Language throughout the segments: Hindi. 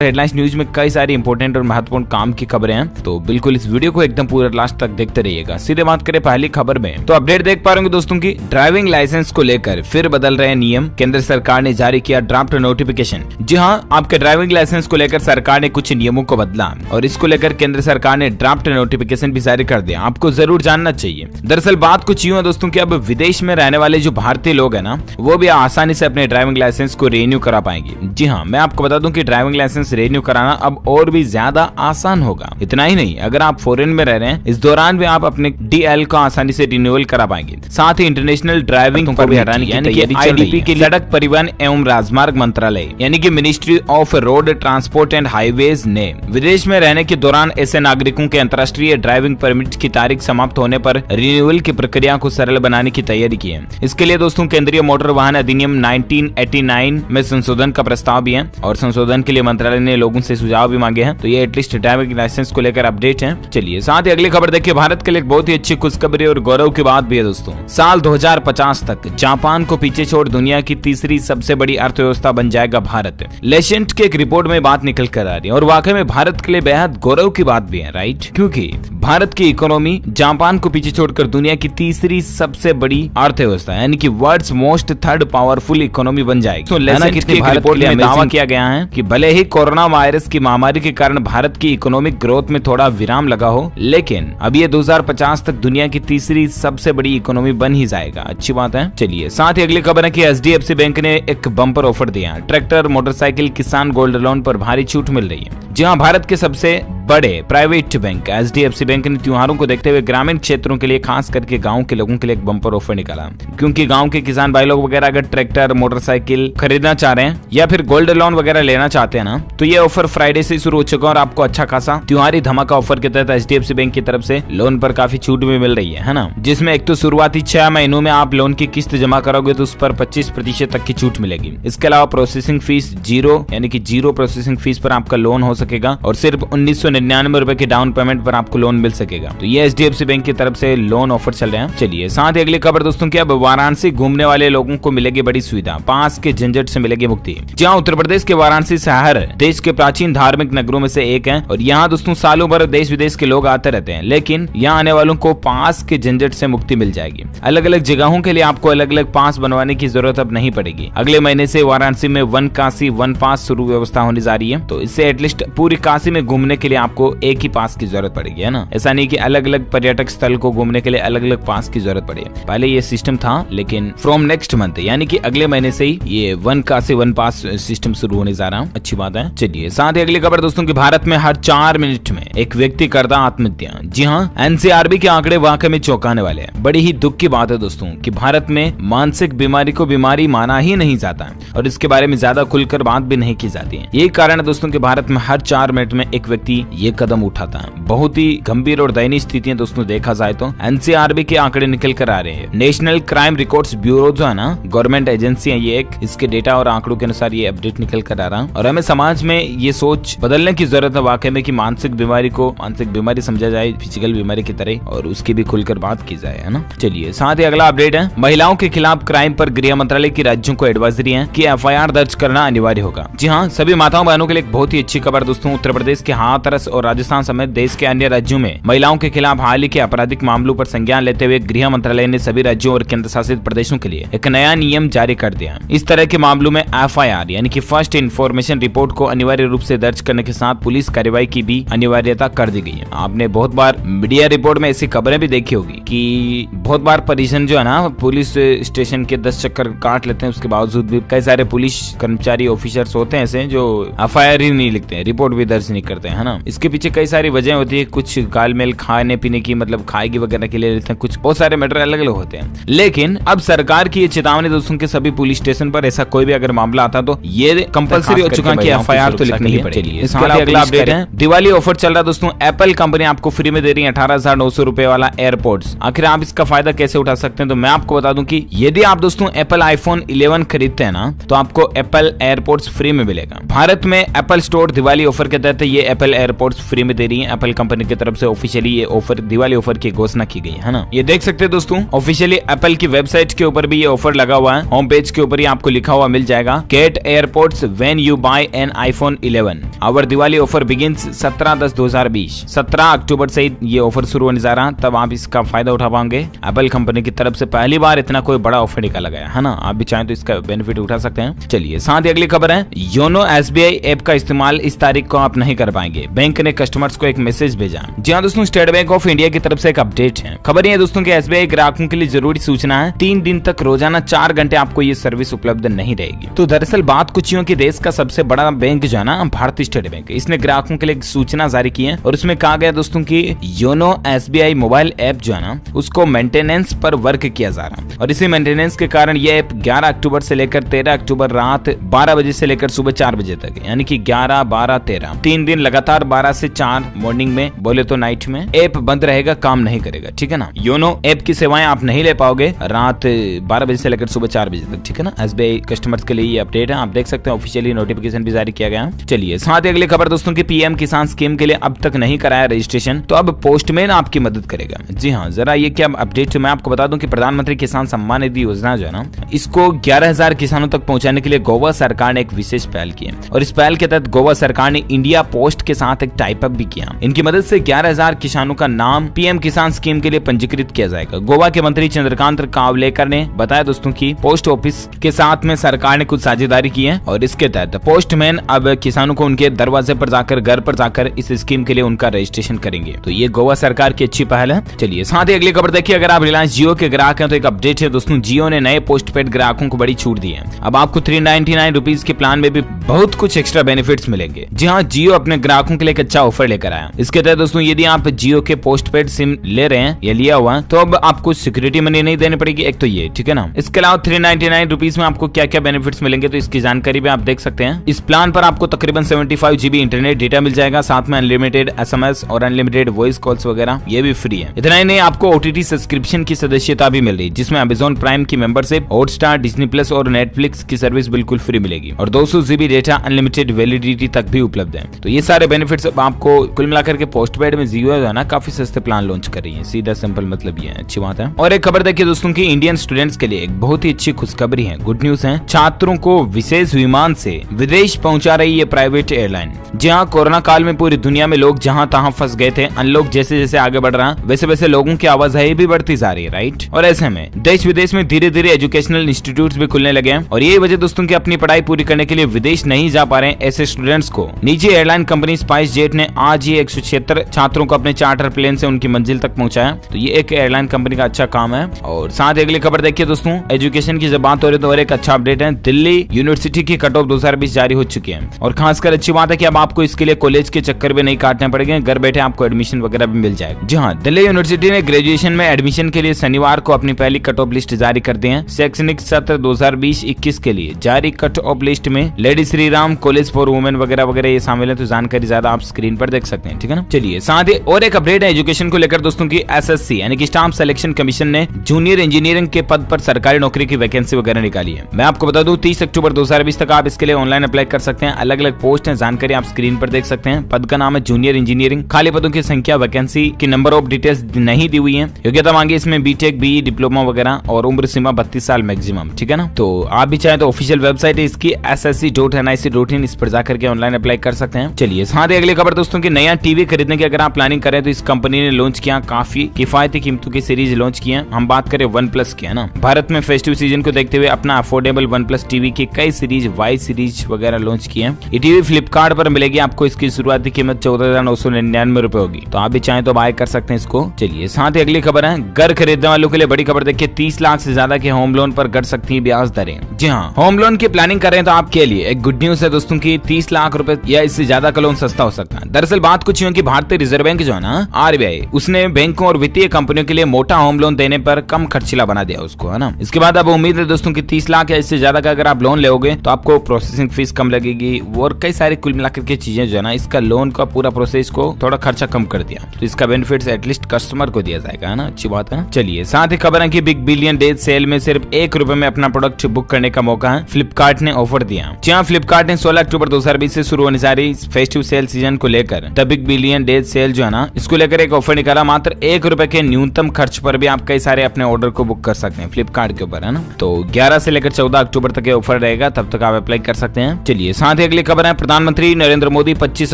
हेडलाइंस न्यूज में कई सारी इंपॉर्टेंट और महत्वपूर्ण काम की खबरें हैं, तो बिल्कुल इस वीडियो को एकदम पूरा लास्ट तक देखते रहिएगा। सीधे बात करें पहली खबर में, तो अपडेट देख पा रहे होंगे दोस्तों की ड्राइविंग लाइसेंस को लेकर फिर बदल रहे नियम। केंद्र सरकार ने जारी किया ड्राफ्ट नोटिफिकेशन। जी हां, आपके ड्राइविंग लाइसेंस को लेकर सरकार ने कुछ नियमों को बदला और इसको लेकर केंद्र सरकार ने ड्राफ्ट नोटिफिकेशन भी जारी कर दिया। आपको जरूर जानना चाहिए। दरअसल बात कुछ यूं है दोस्तों की अब विदेश में रहने वाले जो भारतीय लोग हैं ना, वो भी आसानी से अपने ड्राइविंग लाइसेंस को रिन्यू करा पाएंगे। जी हाँ, मैं आपको बता दूं कि ड्राइविंग लाइसेंस रिन्यू कराना अब और भी ज्यादा आसान होगा। इतना ही नहीं, अगर आप फॉरेन में रह रहे हैं इस दौरान भी आप अपने डीएल को आसानी से रिन्यूअल करा पाएंगे। साथ ही इंटरनेशनल ड्राइविंग को भी हटाने की तैयारी आईडीपी के सड़क परिवहन एवं राजमार्ग मंत्रालय यानी कि ministry of road transport and highways ने विदेश में रहने के दौरान ऐसे नागरिकों के अंतर्राष्ट्रीय ड्राइविंग परमिट की तारीख समाप्त होने पर रिन्यूअल की प्रक्रिया को सरल बनाने की तैयारी की है। इसके लिए दोस्तों केंद्रीय मोटर वाहन अधिनियम 1989 में संशोधन का प्रस्ताव भी है और संशोधन के लिए मंत्रालय ने लोगों से सुझाव भी मांगे हैं। तो ये एटलीस्ट ड्राइविंग लाइसेंस को लेकर अपडेट है। चलिए साथ ही अगली खबर देखिए, भारत के लिए बहुत ही अच्छी खुशखबरी और गौरव की बात भी है दोस्तों। साल 2050 तक जापान को पीछे छोड़ दुनिया की तीसरी सबसे बड़ी अर्थव्यवस्था बन जाएगा भारत। लेशेंट की एक रिपोर्ट में बात निकल कर आ रही है और वाकई में भारत के लिए बेहद गौरव की बात भी है, राइट? क्योंकि भारत की इकोनॉमी जापान को पीछे छोड़कर दुनिया की तीसरी सबसे बड़ी अर्थव्यवस्था यानी कि world's most third powerful economy बन जाएगी। तो लेशेंट की रिपोर्ट में दावा किया गया है कि भले ही कोरोना वायरस की महामारी के कारण भारत की इकोनॉमिक ग्रोथ में थोड़ा विराम लगा हो, लेकिन अब ये 2050 तक दुनिया की तीसरी सबसे बड़ी इकोनॉमी बन ही जाएगा। अच्छी बात है। चलिए साथ ही अगली खबर है कि एचडीएफसी बैंक ने एक बम्पर ऑफर दिया। ट्रैक्टर, मोटरसाइकिल, किसान गोल्ड लोन पर भारी छूट मिल रही है। जी हाँ, भारत के सबसे बड़े प्राइवेट बैंक एचडीएफसी बैंक ने त्योहारों को देखते हुए ग्रामीण क्षेत्रों के लिए, खास करके गांव के लोगों के लिए एक बम्पर ऑफर निकाला। क्योंकि गांव के किसान भाई लोग वगैरह अगर ट्रैक्टर, मोटरसाइकिल खरीदना चाह रहे हैं या फिर गोल्ड लोन वगैरह लेना चाहते हैं ना, तो ये ऑफर फ्राइडे से शुरू हो चुका है और आपको अच्छा खासा त्योहारी धमाका ऑफर के तहत एचडीएफसी बैंक की तरफ से लोन पर काफी छूट भी मिल रही है ना। जिसमें एक तो शुरुआती 6 महीनों में आप लोन की किस्त जमा करोगे तो उस पर 25% तक की छूट मिलेगी। इसके अलावा प्रोसेसिंग फीस जीरो यानी कि जीरो प्रोसेसिंग फीस पर आपका लोन हो सकेगा और सिर्फ 1999 रुपए के डाउन पेमेंट पर आपको लोन मिल सकेगा। तो ये एचडीएफसी बैंक की तरफ से लोन ऑफर चल रहे हैं। चलिए साथ ही अगली खबर दोस्तों की अब वाराणसी घूमने वाले लोगों को मिलेगी बड़ी सुविधा, पास के झंझट से मिलेगी मुक्ति। जहाँ उत्तर प्रदेश के वाराणसी शहर देश के प्राचीन धार्मिक नगरों में से एक है और यहाँ दोस्तों सालों भर देश विदेश के लोग आते रहते हैं, लेकिन यहाँ आने वालों को पास के झंझट से मुक्ति मिल जाएगी। अलग अलग जगहों के लिए आपको अलग अलग पास बनवाने की जरूरत अब नहीं पड़ेगी। अगले महीने से वाराणसी में वन काशी वन पास शुरू व्यवस्था होने जा रही है। तो इससे एटलीस्ट पूरी काशी में घूमने के लिए आपको एक ही पास की जरूरत पड़ेगी, है ना। ऐसा नहीं कि अलग अलग पर्यटक स्थल को घूमने के लिए अलग अलग पास की जरूरत पड़े। पहले ये सिस्टम था, लेकिन फ्रॉम नेक्स्ट मंथ यानी कि अगले महीने से ही ये one Kashi one pass system शुरू होने जा रहा है। अच्छी बात है। चलिए साथ ही अगली खबर दोस्तों की भारत में हर 4 मिनट में एक व्यक्ति करता आत्महत्या। जी हाँ, एनसीआरबी के आंकड़े वाकई में चौंकाने वाले हैं। बड़ी ही दुख की बात है दोस्तों कि भारत में मानसिक बीमारी को बीमारी माना ही नहीं जाता है और इसके बारे में ज्यादा खुलकर बात भी नहीं की जाती है। यही कारण है दोस्तों कि भारत में हर 4 मिनट में एक व्यक्ति ये कदम उठाता है। बहुत ही गंभीर और दयनीय स्थितियां दोस्तों देखा जाए तो एनसीआरबी के आंकड़े निकल कर आ रहे हैं। नेशनल क्राइम रिकॉर्ड्स ब्यूरो जो है ना, गवर्नमेंट एजेंसी है ये एक, इसके डेटा और आंकड़ों के अनुसार ये अपडेट निकल कर आ रहा है और हमें समाज में ये सोच बदलने की जरूरत है वाकई में कि मानसिक बीमारी को मानसिक बीमारी समझा जाए फिजिकल बीमारी की तरह और उसकी भी खुलकर बात की जाए, है ना। चलिए साथ ही अगला अपडेट है, महिलाओं के खिलाफ क्राइम पर गृह मंत्रालय की राज्यों को एडवाइजरी है कि एफआईआर दर्ज करना अनिवार्य होगा। जी हाँ, सभी माताओं बहनों के लिए एक बहुत ही अच्छी खबर दोस्तों। उत्तर प्रदेश के हाथरस और राजस्थान समेत देश के अन्य राज्यों में महिलाओं के खिलाफ हाल ही के आपराधिक मामलों पर संज्ञान लेते हुए गृह मंत्रालय ने सभी राज्यों और केंद्र शासित प्रदेशों के लिए एक नया नियम जारी कर दिया। इस तरह के मामलों में एफआईआर यानी कि फर्स्ट इन्फॉर्मेशन रिपोर्ट को अनिवार्य रूप से दर्ज करने के साथ पुलिस कार्रवाई की भी अनिवार्यता कर दी गई है। आपने बहुत बार मीडिया रिपोर्ट में ऐसी खबरें भी देखी होगी कि बहुत बार परिजन जो है ना पुलिस स्टेशन के 10 चक्कर काट लेते हैं, उसके बावजूद भी कई सारे पुलिस कर्मचारी ऑफिसर्स होते हैं ऐसे जो एफआईआर ही नहीं लिखते हैं, रिपोर्ट भी दर्ज नहीं करते हैं, है ना। इसके पीछे कई सारी वजह होती है, कुछ गालमेल खाने पीने की मतलब खाएगी वगैरह के लिए लेते हैं, कुछ बहुत सारे मैटर अलग अलग होते हैं। लेकिन अब सरकार की ये चेतावनी दोस्तों के सभी पुलिस स्टेशन पर ऐसा कोई भी अगर मामला आता तो ये कंपल्सरी हो चुका कि एफआईआर तो लिखनी ही पड़ेगी। इसके अलावा अगला अपडेट है, दिवाली ऑफर चल रहा है दोस्तों। एप्पल कंपनी आपको फ्री में दे रही है 18,900 रुपए वाला एयरपोर्ट्स। आखिर आप इसका फायदा कैसे उठा सकते हैं, तो मैं आपको बता दूं कि यदि आप दोस्तों एप्पल आईफोन 11 खरीदते हैं ना, तो आपको एप्पल एयरपोर्ट्स फ्री में मिलेगा। भारत में एप्पल स्टोर दिवाली ऑफर के तहत ये एप्पल एयरपोर्ट एयरपोर्ट्स फ्री में दे रही है एप्पल कंपनी की तरफ से। ऑफिशियली ये ऑफर, दिवाली ऑफर की घोषणा की गई है ना। ये देख सकते हैं दोस्तों, ऑफिशियली एप्पल की वेबसाइट के ऊपर भी ये ऑफर लगा हुआ है। होम पेज के ऊपर ही आपको लिखा हुआ मिल जाएगा, get AirPods when you buy an iPhone 11। Our Diwali offer begins 17/10/2020। 17 अक्टूबर से ये ऑफर शुरू होने जा रहा, तब आप इसका फायदा उठा पाएंगे। एप्पल कंपनी की तरफ से पहली बार इतना कोई बड़ा ऑफर निकाला गया है ना। आप भी चाहें तो इसका बेनिफिट उठा सकते हैं। चलिए साथ ही अगली खबर है, योनो SBI ऐप का इस्तेमाल इस तारीख को आप नहीं कर पाएंगे। बैंक ने कस्टमर्स को एक मैसेज भेजा। जी हाँ दोस्तों, स्टेट बैंक ऑफ इंडिया की तरफ से एक अपडेट है। खबर ये दोस्तों कि SBI ग्राहकों के लिए जरूरी सूचना है, 3 दिन तक रोजाना 4 घंटे आपको ये सर्विस उपलब्ध नहीं रहेगी। तो दरअसल बात कुछ यूं कि देश का सबसे बड़ा बैंक जो है ना, भारतीय स्टेट बैंक, इसने ग्राहकों के लिए एक सूचना जारी की है और उसमें कहा गया दोस्तों कि योनो SBI मोबाइल ऐप जो है ना, उसको मेंटेनेंस पर वर्क किया जा रहा है और इसी मेंटेनेंस के कारण ये ऐप 11 अक्टूबर से लेकर 13 अक्टूबर रात 12 बजे से लेकर सुबह 4 बजे तक, यानी कि 11, 12, 13 3 दिन लगातार 12 से 4 मॉर्निंग में बोले तो नाइट में ऐप बंद रहेगा, काम नहीं करेगा। ठीक है ना। योनो ऐप की सेवाएं आप नहीं ले पाओगे रात 12 बजे से लेकर सुबह 4 बजे तक। ठीक है ना। SBI कस्टमर्स के लिए ये अपडेट है, आप देख सकते हैं। ऑफिशियली नोटिफिकेशन भी जारी किया गया। चलिए साथ ही अगली खबर दोस्तों की, PM किसान स्कीम के लिए अब तक नहीं कराया रजिस्ट्रेशन, तो अब पोस्टमैन आपकी मदद करेगा। जी हाँ, जरा ये क्या अपडेट है मैं आपको बता दूं कि प्रधानमंत्री किसान सम्मान निधि योजना जो है ना, इसको 11,000 किसानों तक पहुंचाने के लिए गोवा सरकार ने एक विशेष पहल की है और इस पहल के तहत गोवा सरकार ने इंडिया पोस्ट के साथ एक टाइप अप भी किया। इनकी मदद से 11,000 किसानों का नाम PM किसान स्कीम के लिए पंजीकृत किया जाएगा। गोवा के मंत्री चंद्रकांत कावलेकर ने बताया दोस्तों की पोस्ट ऑफिस के साथ में सरकार ने कुछ साझेदारी की है और इसके तहत पोस्टमैन अब किसानों को उनके दरवाजे पर जाकर, घर पर जाकर इस स्कीम के लिए उनका रजिस्ट्रेशन करेंगे। तो ये गोवा सरकार की अच्छी पहल है। चलिए साथ ही अगली खबर देखिए, अगर आप रिलायंस जियो के ग्राहक हैं तो एक अपडेट है दोस्तों, जियो ने नए पोस्टपेड ग्राहकों को बड़ी छूट दी है। अब आपको 399 रुपीज के प्लान में भी बहुत कुछ एक्स्ट्रा बेनिफिट्स मिलेंगे। जी हाँ, जियो अपने ग्राहकों के लिए एक अच्छा ऑफर लेकर आया। इसके तहत दोस्तों यदि आप जियो के पोस्टपेड सिम ले रहे हैं या लिया हुआ है तो अब आपको सिक्योरिटी मनी नहीं देनी पड़ेगी, एक तो ये। ठीक है ना। इसके अलावा 399 रुपीज में आपको क्या क्या बेनिफिट्स मिलेंगे तो इसकी जानकारी भी आप देख सकते हैं। इस प्लान पर आपको तकरीबन 75 GB इंटरनेट डेटा मिल जाएगा, साथ में अनलिमिटेड SMS और अनलिमिटेड वॉइस कॉल्स वगैरह ये भी फ्री है। इतना ही नहीं, आपको OTT सब्सक्रिप्शन की सदस्यता भी मिल रही है, जिसमें Amazon प्राइम की मेंबरशिप, हॉटस्टार, डिज्नी प्लस और नेटफ्लिक्स की सर्विस बिल्कुल फ्री मिलेगी और 200 GB डेटा अनलिमिटेड वैलिडिटी तक भी उपलब्ध है। तो ये सारे बेनिफिट्स आपको कुल मिलाकर के पोस्टपेड में जियो जो है ना, काफी सस्ते प्लान लॉन्च कर रही है। सीधा सिंपल मतलब ये है, अच्छी बात है। और एक खबर देखिए दोस्तों की, इंडियन स्टूडेंट्स के लिए एक बहुत ही अच्छी खुशखबरी है, गुड न्यूज है। छात्रों को विशेष विमान से विदेश पहुंचा रही है प्राइवेट एयरलाइन। जी हाँ, कोरोना काल में पूरी दुनिया में लोग जहां तहां फंस गए थे। अनलॉक जैसे जैसे आगे बढ़ रहा है वैसे वैसे लोगों की आवाजाही भी बढ़ती जा रही है, राइट। और ऐसे में देश विदेश में धीरे धीरे एजुकेशनल इंस्टीट्यूट्स भी खुलने लगे हैं और यही वजह दोस्तों की अपनी पढ़ाई पूरी करने के लिए विदेश नहीं जा पा रहे हैं ऐसे स्टूडेंट्स को निजी एयरलाइन कंपनी स्पाइस जेट ने आज ही 176 छात्रों को अपने चार्टर प्लेन से उनकी मंजिल तक पहुंचाया। तो ये एक एयरलाइन कंपनी का अच्छा काम है। और साथ ही अगली खबर देखिए दोस्तों, एजुकेशन की जब बात हो रही है तो और एक अच्छा अपडेट है, दिल्ली यूनिवर्सिटी की कट ऑफ 2020 जारी हो चुकी है और खासकर अच्छी बात है कि अब आपको इसके लिए कॉलेज के चक्कर भी नहीं काटने पड़ेंगे, घर बैठे आपको एडमिशन वगैरह भी मिल जाएगा। जी हाँ, दिल्ली यूनिवर्सिटी ने ग्रेजुएशन में एडमिशन के लिए शनिवार को अपनी पहली कट ऑफ लिस्ट जारी कर दी है। शैक्षणिक सत्र 2020-21 के लिए जारी कट ऑफ लिस्ट में lady Shri Ram college for women वगैरह वगैरह ये शामिल है। तो जानकारी ज्यादा आप स्क्रीन पर देख सकते हैं। ठीक है ना। चलिए साथ ही और एक अपडेट है एजुकेशन को लेकर दोस्तों की, SSC यानी कि स्टाफ सिलेक्शन कमीशन ने जूनियर इंजीनियरिंग के पद पर सरकारी नौकरी की वैकेंसी वगैरह निकाली है। मैं आपको बता दूं 30 अक्टूबर 2020 तक आप इसके लिए ऑनलाइन अप्लाई कर सकते हैं। अलग अलग पोस्ट है, जानकारी आप स्क्रीन पर देख सकते हैं। पद का नाम है जूनियर इंजीनियरिंग, खाली पदों की संख्या, वैकेंसी की नंबर ऑफ डिटेल्स नहीं दी हुई है। योग्यता मांगी इसमें BTech, BE, डिप्लोमा वगैरह और उम्र सीमा 32 साल मैक्सिमम। ठीक है ना। तो आप भी चाहे तो ऑफिशियल वेबसाइट है इसकी ssc.nic.in, इस पर जाकर के ऑनलाइन अप्लाई कर सकते हैं। चलिए साथ ही अगली खबर दोस्तों की, नया टीवी खरीदने की अगर आप प्लानिंग करें तो इस कंपनी ने लॉन्च किया, काफी किफायती कीमतों की सीरीज लॉन्च की है। हम बात करें OnePlus की, है ना। भारत में फेस्टिव सीजन को देखते हुए अपना अफोर्डेबल OnePlus टीवी की कई सीरीज, वाई सीरीज वगैरह लॉन्च की है। ये टीवी फ्लिपकार्ट पर मिलेगी आपको, इसकी शुरुआती कीमत 14,999 रुपए होगी। तो आप भी चाहें तो बाय कर सकते हैं इसको। चलिए साथ ही अगली खबर है, घर खरीदने वालों के लिए बड़ी खबर देखिए, 30 लाख से ज्यादा के होम लोन पर घट सकती है ब्याज दरें। जी हाँ, होम लोन की प्लानिंग कर रहे हैं तो आपके लिए एक गुड न्यूज है दोस्तों की, 30 लाख रुपए या इससे ज्यादा का लोन सस्ता हो सकता है। दरअसल बात कुछ यूं कि भारतीय रिजर्व बैंक जो है ना, RBI, उसने बैंकों और वित्तीय कंपनियों के लिए मोटा होम लोन देने पर कम खर्चीला बना दिया उसको, है ना। इसके बाद अब उम्मीद है दोस्तों की 30 लाख या इससे ज्यादा का अगर आप लोन लोगे तो आपको प्रोसेसिंग फीस कम लगेगी और कई सारी कुल मिलाकर के चीजें जो है ना, इसका लोन का पूरा प्रोसेस को थोड़ा खर्चा कम कर दिया। तो इसका बेनिफिट एटलीस्ट कस्टमर को दिया जाएगा, है ना। अच्छी बात है। चलिए साथ ही खबर है कि बिग बिलियन डेज सेल में सिर्फ ₹1 में अपना प्रोडक्ट बुक करने का मौका है फ्लिपकार्ट ने ऑफर दिया। जहां फ्लिपकार्ट ने 16 अक्टूबर 2020 से शुरू होने जा रही फेस्टिव सेल सीजन बिलियन को लेकर the big billion days cell जो है ना, इसको लेकर एक ऑफर निकाला। मात्र ₹1 के न्यूनतम खर्च पर भी आप कई सारे अपने ऑर्डर को बुक कर सकते हैं फ्लिपकार्ट के ऊपर, है ना। तो 11 से लेकर 14 अक्टूबर तक ये ऑफर रहेगा, तब तक आप अप्लाई कर सकते हैं। चलिए साथ ही अगली खबर है, प्रधानमंत्री नरेंद्र मोदी 25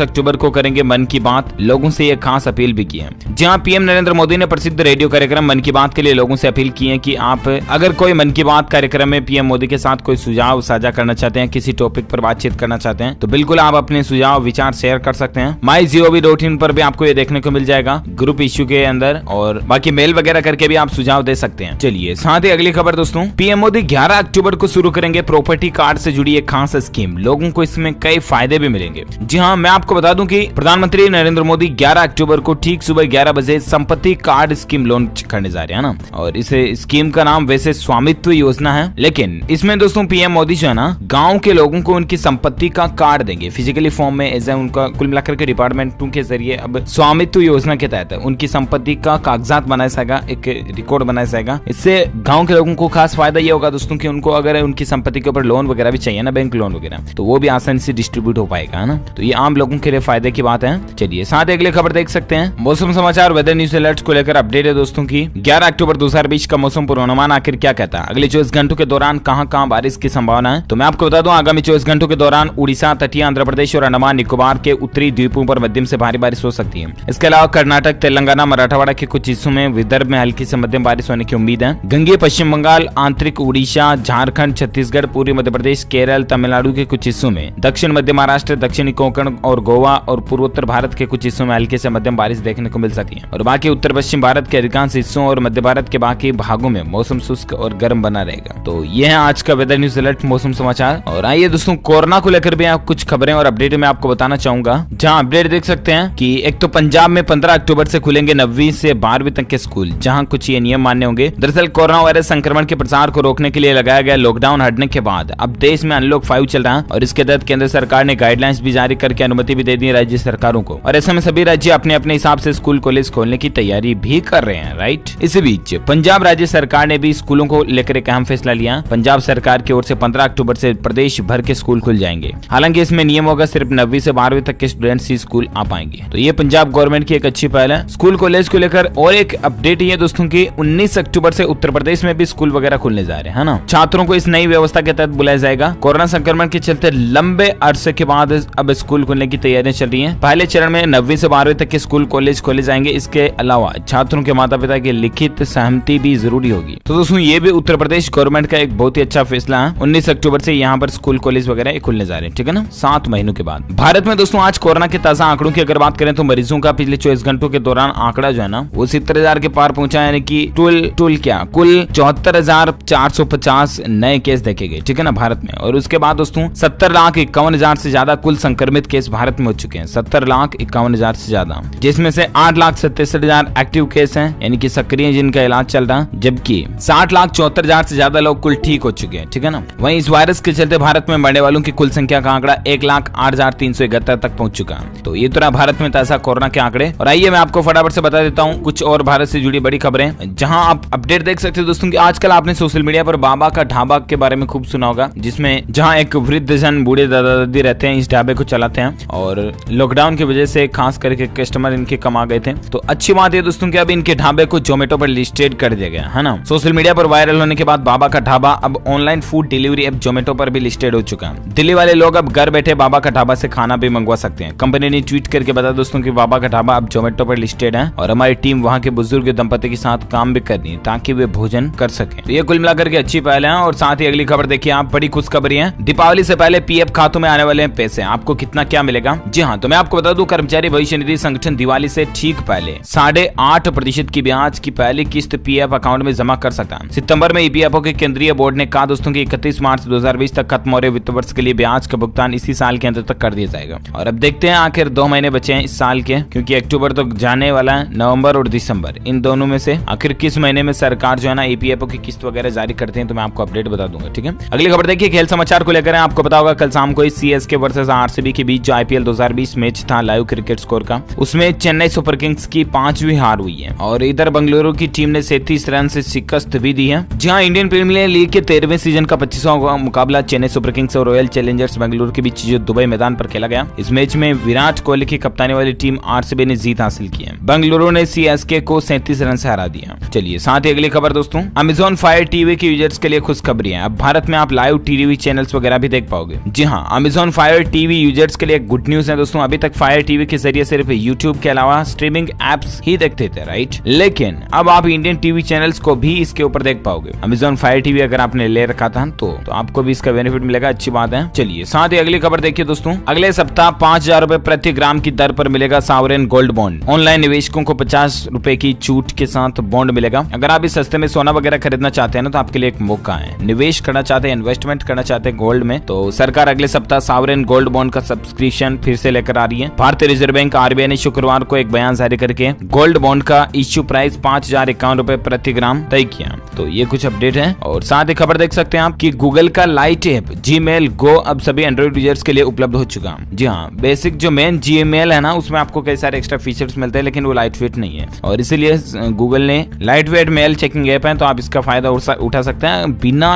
अक्टूबर को करेंगे मन की बात, लोगों से ये खास अपील भी की है। जहां पीएम नरेंद्र मोदी ने प्रसिद्ध रेडियो कार्यक्रम मन की बात के लिए लोगों से अपील की है कि आप अगर कोई मन की बात कार्यक्रम में पीएम मोदी के साथ कोई सुझाव साझा करना चाहते हैं, किसी टॉपिक पर बातचीत करना चाहते हैं, तो बिल्कुल आप अपने सुझाव विचार शेयर कर सकते हैं। MyGov.in पर भी आपको ये देखने को मिल जाएगा ग्रुप इश्यू के अंदर, और बाकी मेल वगैरह करके भी आप सुझाव दे सकते हैं। चलिए साथ ही अगली खबर दोस्तों, पीएम मोदी 11 अक्टूबर को शुरू करेंगे प्रॉपर्टी कार्ड से जुड़ी एक खास स्कीम, लोगों को इसमें कई फायदे भी मिलेंगे। जी हाँ, मैं आपको बता दूं कि प्रधानमंत्री नरेंद्र मोदी 11 अक्टूबर को ठीक सुबह 11 बजे संपत्ति कार्ड स्कीम लॉन्च करने जा रहे हैं ना। और इस स्कीम का नाम वैसे स्वामित्व योजना है, लेकिन इसमें दोस्तों पीएम मोदी जो है ना, गांव के लोगों को उनकी संपत्ति का कार्ड देंगे फिजिकली फॉर्म में, एज उनका कुल मिलाकर के डिपार्टमेंटों के जरिए अब स्वामित्व योजना के तहत उनकी संपत्ति का कागजात बनाया जाएगा, एक रिकॉर्ड बनाया जाएगा। इससे गांव के लोगों को खास फायदा ये होगा दोस्तों कि उनको अगर उनकी संपत्ति के ऊपर लोन वगैरह भी चाहिए ना, बैंक लोन वगैरह, तो वो भी आसानी से डिस्ट्रीब्यूट हो पाएगा, है ना। तो ये आम लोगों के लिए फायदे की बात है। चलिए साथ अगली खबर देख सकते हैं, मौसम समाचार वेदर न्यूज अलर्ट को लेकर अपडेट है दोस्तों की 11 अक्टूबर 2020 का मौसम पूर्वानुमान आखिर क्या कहता है, अगले 24 घंटों के दौरान कहां बारिश की संभावना है। तो मैं आपको बता दूं, आगामी 24 घंटों के दौरान उड़ीसा, तटीय आंध्र प्रदेश और अंडमान निकोबार के उत्तरी द्वीपों पर मध्यम से भारी बारिश हो सकती है। इसके अलावा कर्नाटक, तेलंगाना, मराठवाड़ा के कुछ हिस्सों में, विदर्भ में हल्की से मध्यम बारिश होने की उम्मीद है। गंगे पश्चिम बंगाल, आंतरिक उड़ीसा, झारखंड, छत्तीसगढ़, पूर्वी मध्य प्रदेश, केरल, तमिलनाडु के कुछ हिस्सों में, दक्षिण मध्य महाराष्ट्र, दक्षिणी कोंकण और गोवा और पूर्वोत्तर भारत के कुछ हिस्सों में हल्की से मध्यम बारिश देखने को मिल सकती है। और बाकी उत्तर पश्चिम भारत के अधिकांश हिस्सों और मध्य भारत के बाकी भागों में मौसम शुष्क और गर्म बना रहेगा। तो ये है आज का वेदर न्यूज अलर्ट मौसम समाचार। और आइए दोस्तों, कोरोना को लेकर भी आप कुछ खबरें और अपडेट में आपको बताना चाहूंगा। जहां अपडेट देख सकते हैं कि एक तो पंजाब में 15 अक्टूबर से खुलेंगे 9वीं से 12वीं तक के स्कूल, जहां कुछ ये नियम मान्य होंगे। दरअसल कोरोना वायरस संक्रमण के प्रसार को रोकने के लिए लगाया गया लॉकडाउन हटने के बाद अब देश में अनलॉक 5 चल रहा है, और इसके तहत केंद्र सरकार ने गाइडलाइंस भी जारी करके अनुमति भी दे दी राज्य सरकारों को। और ऐसे में सभी राज्य अपने अपने हिसाब से स्कूल कॉलेज खोलने की तैयारी भी कर रहे हैं, राइट। इसी बीच पंजाब राज्य सरकार ने भी स्कूलों को लेकर एक अहम फैसला लिया। पंजाब सरकार की ओर से 15 अक्टूबर से प्रदेश भर के स्कूल खुल जाएंगे। हालांकि इसमें नियम होगा सिर्फ 9वीं से 12वीं तक के स्टूडेंट्स ही स्कूल आ पाएंगे। तो ये पंजाब गवर्नमेंट की एक अच्छी पहल है स्कूल कॉलेज को लेकर। और एक अपडेट ये दोस्तों की 19 अक्टूबर से उत्तर प्रदेश में भी स्कूल वगैरह खुलने जा रहे हैं, है ना। छात्रों को इस नई व्यवस्था के तहत बुलाया जाएगा। कोरोना संक्रमण के चलते लंबे अरसे के बाद अब स्कूल खुलने की तैयारियां चल रही हैं। पहले चरण में 9वीं से 12वीं तक के स्कूल कॉलेज खोले जाएंगे। इसके अलावा छात्रों के माता पिता की लिखित सहमति भी जरूरी होगी। तो दोस्तों ये भी उत्तर प्रदेश गवर्नमेंट का एक बहुत ही अच्छा फैसला है। 19 अक्टूबर से यहाँ पर स्कूल कॉलेज वगैरह खुलने जा रहे हैं, ठीक है ना, 7 महीनों के बाद। भारत में दोस्तों आज कोरोना के ताजा आंकड़ों की अगर बात करें तो मरीजों का पिछले 24 घंटों के दौरान आंकड़ा जो है ना, वो 70,000 के पार पहुंचा, यानी कि कुल 74,450 नए केस देखे गए, ठीक है ना, भारत में। और उसके बाद दोस्तों 70,51,000 से ज्यादा कुल संक्रमित केस भारत में हो चुके हैं, 70,51,000 से ज्यादा, जिसमें से 8,67,000 एक्टिव केस हैं, यानी कि सक्रिय जिनका इलाज चल रहा है, जबकि 60,74,000 से ज्यादा लोग कुल ठीक हो चुके हैं, ठीक है ना। वहीं इस वायरस के चलते भारत में मरने वालों की कुल संख्या का आंकड़ा 1,08,371 तक पहुंच चुका है। तो ये तो रहा भारत में ताजा कोरोना के आंकड़े। और आइए मैं आपको फटाफट से बता देता हूँ कुछ और भारत से जुड़ी बड़ी खबरें, जहां आप अपडेट देख सकते हो दोस्तों कि आजकल आपने सोशल मीडिया पर बाबा का ढाबा के बारे में खूब सुना होगा, जिसमें जहां एक वृद्ध जन बूढ़े दादा दादी रहते हैं, इस ढाबे को चलाते हैं। और लॉकडाउन की वजह से खास करके कस्टमर इनके कम आ गए थे। तो अच्छी बात है दोस्तों कि अब इनके ढाबे को जोमेटो पर लिस्टेड कर दिया गया है ना। सोशल मीडिया पर वायरल होने के बाद बाबा का ढाबा अब online food delivery app Zomato पर भी लिस्टेड हो चुका है। दिल्ली वाले लोग अब घर बैठे बाबा का ढाबा से खाना भी मंगवा सकते हैं। कंपनी ने ट्वीट करके बताया दोस्तों कि बाबा का ढाबा अब जोमेटो पर लिस्टेड है और हमारी टीम वहां के बुजुर्ग दंपति के साथ काम भी कर रही है ताकि वे भोजन कर सके। तो ये कुल मिलाकर के अच्छी पहल है। और साथ ही अगली खबर देखिए आप, बड़ी खुशखबरी है। दीपावली से पहले पीएफ खातों में आने वाले हैं पैसे, आपको कितना क्या मिलेगा? जी हाँ, तो मैं आपको बता दूं, कर्मचारी भविष्य निधि संगठन दिवाली से ठीक पहले 8.5% की ब्याज की पहली किस्त पीएफ अकाउंट में जमा कर सकता है। सितंबर में ईपीएफओ के केंद्रीय बोर्ड ने कहा दोस्तों कि 31 मार्च 2020 तक खत्म हो रहे वित्त वर्ष के लिए ब्याज का भुगतान इसी साल के अंत तक कर दिया जाएगा। और अब देखते हैं, आखिर 2 महीने बचे हैं इस साल के, क्योंकि अक्टूबर तक जाने वाला है, नवंबर और दिसंबर, इन दोनों में से आखिर किस महीने में सरकार जो है ना ईपीएफओ की किस्त वगैरह जारी करते हैं, तो मैं आपको अपडेट बता दूंगा, ठीक है। अगली खबर देखिए, खेल समाचार को लेकर आपको पता होगा कल शाम को सीएसके वर्सेस आरसीबी के बीच जो आईपीएल 2020 मैच था लाइव क्रिकेट स्कोर का, उसमें चेन्नई सुपर किंग्स की 5वीं हार हुई है। और इधर बेंगलुरु की टीम ने 37 रन से शिकस्त भी दी है। जहां इंडियन प्रीमियर लीग के 13वें सीजन का 25वां मुकाबला चेन्नई सुपर किंग्स और रॉयल चैलेंजर्स बेंगलुरु के बीच जो दुबई मैदान पर खेला गया, इस मैच में में विराट कोहली की कप्तानी वाली टीम आरसीबी ने जीत हासिल की है। बेंगलुरु ने सीएसके को 37 रन से हरा दिया। चलिए साथ ही अगली खबर दोस्तों, अमेजॉन फायर टीवी के यूजर्स के लिए खुशखबरी है। अब भारत में आप लाइव टीवी चैनल्स वगैरह भी देख पाओगे। जी हाँ, अमेजॉन फायर टीवी यूजर्स के लिए गुड न्यूज है दोस्तों। अभी तक फायर टीवी के जरिए सिर्फ यूट्यूब के अलावा स्ट्रीमिंग एप्स ही देखते थे, राइट। लेकिन अब आप इंडियन टीवी चैनल्स को भी इसके ऊपर देख पाओगे। अमेजॉन फायर टीवी अगर आपने ले रखा था तो आपको भी इसका बेनिफिट मिलेगा, अच्छी बात है। चलिए साथ ही अगली खबर देखिए दोस्तों, अगले सप्ताह 5,000 रुपए प्रति ग्राम की दर पर मिलेगा सावरेन गोल्ड बॉन्ड। ऑनलाइन निवेशकों को 50 रुपए की छूट के साथ बॉन्ड मिलेगा। अगर आप इस सस्ते में सोना वगैरह खरीदना चाहते हैं ना, तो आपके लिए एक मौका है। निवेश करना चाहते हैं, इन्वेस्टमेंट करना चाहते हैं गोल्ड में, तो सरकार अगले सप्ताह सावरेन गोल्ड बॉन्ड का सब्सक्रिप्शन फिर से लेकर आ रही है। भारतीय रिजर्व बैंक आरबीआई ने शुक्रवार को एक बयान जारी करके गोल्ड बॉन्ड का इश्यू प्राइस 5,051 रुपए प्रति ग्राम तय किया। तो ये कुछ अपडेट है। और साथ ही खबर देख सकते हैं आप कि गूगल का लाइट ऐप जीमेल गो अब सभी एंड्रॉइड यूजर्स के लिए उपलब्ध हो चुका। जी हाँ, बेसिक जो मेन जीमेल है ना, उसमें आपको कई सारे एक्स्ट्रा फीचर्स मिलते हैं, लेकिन वो लाइट वेट नहीं है। और इसीलिए गूगल ने light weight mail checking app है, तो आप इसका फायदा उठा सकते हैं बिना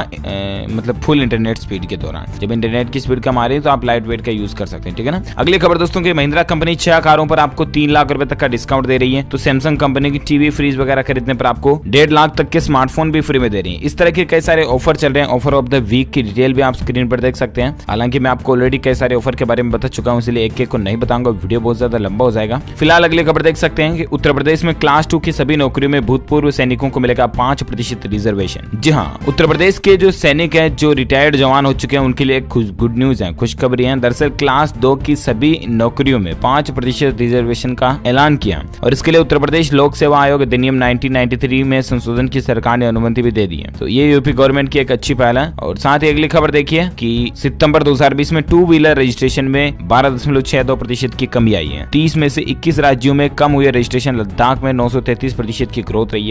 मतलब फुल इंटरनेट स्पीड के दौरान। जब इंटरनेट की स्पीड कम आ रही है तो आप लाइट वेट का यूज कर सकते हैं, ठीक है ना। अगली खबर दोस्तों की महिंद्रा कंपनी 6 कारों पर आपको 3 लाख रुपए तक का डिस्काउंट दे रही है। तो सैमसंग कंपनी की टीवी फ्रीज वगैरह खरीदने पर आपको 1.5 लाख तक के स्मार्टफोन भी फ्री में दे रही है। इस तरह के कई सारे ऑफर चल रहे हैं। ऑफर ऑफ द वीक की डिटेल भी आप स्क्रीन पर देख सकते हैं। हालांकि मैं आपको ऑलरेडी कई सारे ऑफर के बारे में बता चुका हूं, इसलिए एक एक को नहीं बताऊंगा, वीडियो बहुत ज्यादा लंबा हो जाएगा। फिलहाल अगली खबर देख सकते हैं कि उत्तर प्रदेश में क्लास 2 की सभी नौकरियों में भूतपूर्व सैनिकों को मिलेगा 5% रिजर्वेशन। जी हाँ, उत्तर प्रदेश के जो सैनिक है, जो रिटायर्ड जवान हो चुके हैं, उनके लिए गुड न्यूज है, खुशखबरी है। दरअसल क्लास 2 की सभी नौकरियों में 5% रिजर्वेशन का ऐलान किया, और इसके लिए उत्तर प्रदेश लोक सेवा आयोग अधिनियम 1993 में संशोधन की सरकार ने अनुमति भी दे दी है। तो ये यूपी गवर्नमेंट की एक अच्छी पहल है। और साथ ही अगली खबर देखिए कि सितंबर 2020 में 2 व्हीलर रजिस्ट्रेशन में 12.62% की कमी आई है। 30 में से 21 राज्यों में कम हुए रजिस्ट्रेशन। लद्दाख में 933% की ग्रोथ रही है।